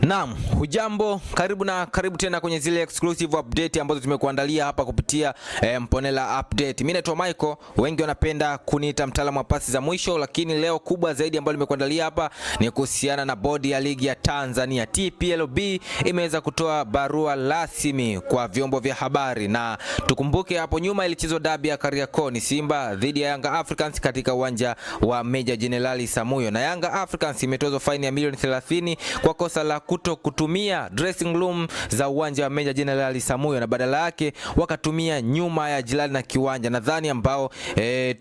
Naam, hujambo, karibu tena kwenye zile exclusive update ambazo tumekuandalia hapa kupitia Mponela Update. Mimi naitwa Michael, wengi wanapenda kuniita mtaalamu wa pasi za mwisho, lakini leo kubwa zaidi ambayo nimekuandalia hapa ni kuhusiana na bodi ya ligi ya Tanzania. TPLB imeweza kutoa barua rasmi kwa vyombo vya habari, na tukumbuke hapo nyuma ilichezwa dabi ya Kariakoo, ni Simba dhidi ya Yanga Africans katika uwanja wa Meja Jenerali Samuyo, na Yanga Africans imetozwa faini ya milioni 30 kwa kosa la kuto kutumia dressing room za uwanja wa Meja Jenerali Samuyo, na badala yake wakatumia nyuma ya jirani na kiwanja. Nadhani ambao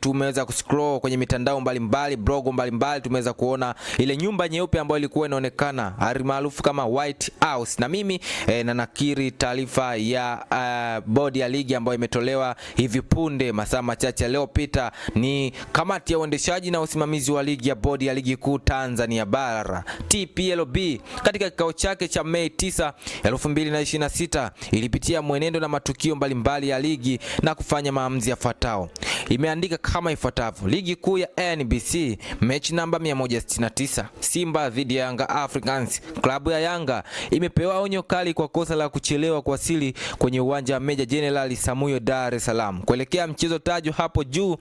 tumeweza kuscroll kwenye mitandao mbalimbali, blog mbalimbali, tumeweza kuona ile nyumba nyeupe ambayo ilikuwa inaonekana maarufu kama White House, na mimi na nakiri taarifa ya bodi ya ligi ambayo imetolewa hivi punde masaa machache yaliyopita. Ni kamati ya uendeshaji na usimamizi wa ligi ya bodi ya ligi kuu Tanzania bara TPLB katika kikao chake cha Mei 9, 2026 ilipitia mwenendo na matukio mbalimbali ya ligi na kufanya maamuzi yafuatayo. Imeandika kama ifuatavyo: ligi kuu ya NBC, mechi namba 169, Simba dhidi ya Yanga Africans. Klabu ya Yanga imepewa onyo kali kwa kosa la kuchelewa kuwasili kwenye uwanja wa Meja Jenerali Samuyo, Dar es Salaam kuelekea mchezo tajwa hapo juu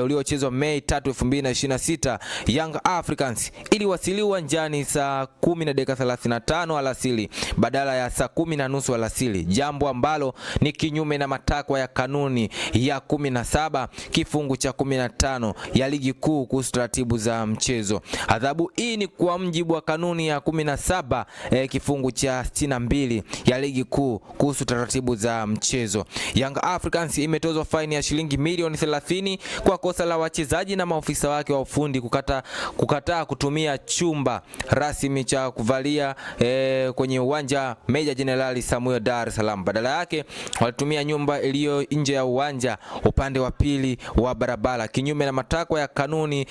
uliochezwa Mei 3, 2026. Young Africans iliwasili uwanjani saa 10:35 alasiri badala ya saa 10:30 alasiri, jambo ambalo ni kinyume na matakwa ya kanuni ya 17 kifungu cha 15 ya ligi kuu kuhusu taratibu za mchezo. Adhabu hii ni kwa mujibu wa kanuni ya 17 kifungu cha 62 ya ligi kuu kuhusu taratibu za mchezo. Young Africans imetozwa faini ya shilingi milioni 30 kwa kosa la wachezaji na maofisa wake wa ufundi kukataa kutumia chumba rasmi cha kuvalia kwenye uwanja Meja Jenerali Samuyo, Dar es Salaam. Badala yake walitumia nyumba iliyo nje ya uwanja upande wa pili wa barabara, kinyume na matakwa ya kanuni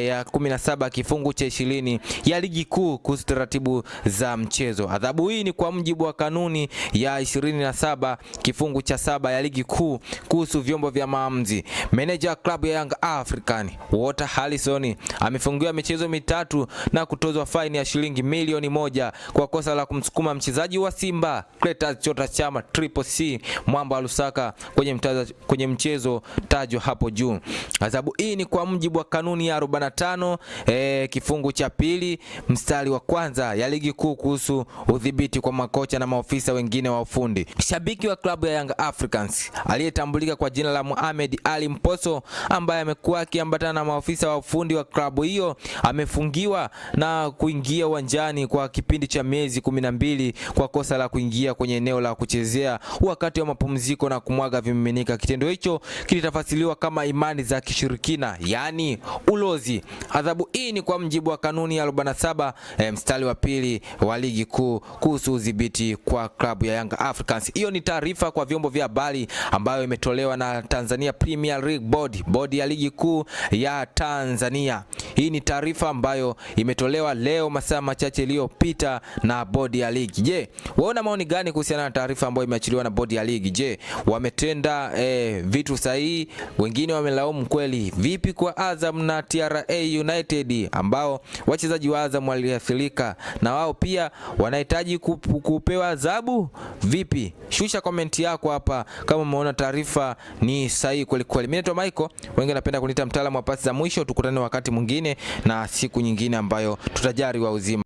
ya 17 kifungu cha 20 ya ligi kuu kuhusu taratibu za mchezo. Adhabu hii ni kwa mujibu wa kanuni ya 27 kifungu cha 7 ya ligi kuu kuhusu vyombo vya maamuzi. Manager klabu ya Young African Walter Harrison amefungiwa michezo mitatu na kutozwa faini ya shilingi milioni 1 kwa kosa la kumsukuma mchezaji wa Simba Clatous Chota Chama Triple C Mwamba wa Lusaka kwenye mchezo tajwa hapo juu. Adhabu hii ni kwa mujibu wa kanuni ya 45 kifungu cha pili mstari wa kwanza ya ligi kuu kuhusu udhibiti kwa makocha na maofisa wengine wa ufundi. Shabiki wa klabu ya Young Africans aliyetambulika kwa jina la Mohamed Ali Mposo, ambaye amekuwa akiambatana na maofisa wa ufundi wa klabu hiyo, amefungiwa na kuingia uwanjani kwa kipindi cha miezi 12 kwa kosa la kuingia kwenye eneo la kuchezea wakati wa mapumziko na kumwaga vimiminika. Kitendo hicho kilitafasiriwa kama imani za kishirikina, yani ulozi. Adhabu hii ni kwa mujibu wa kanuni ya 47 mstari wa pili wa ligi kuu kuhusu udhibiti kwa klabu ya Young Africans. Hiyo ni taarifa kwa vyombo vya habari ambayo imetolewa na Tanzania Premier League Board, bodi ya ligi kuu ya Tanzania. Hii ni taarifa ambayo imetolewa leo masaa machache iliyopita na bodi ya ligi. Je, waona maoni gani kuhusiana na taarifa ambayo imeachiliwa na bodi ya ligi? Je, wametenda vitu sahihi? Wengine wamelaumu kweli. Vipi kwa Azam na TRA United ambao wachezaji wa Azam waliathirika na wao pia wanahitaji kupewa adhabu? Vipi? Shusha komenti yako hapa kama umeona taarifa ni sahihi kweli kweli. Mimi naitwa Michael, wengi napenda kuniita mtaalamu wa pasi za mwisho. Tukutane wakati mwingine na siku nyingine ambayo tutajari wa uzima.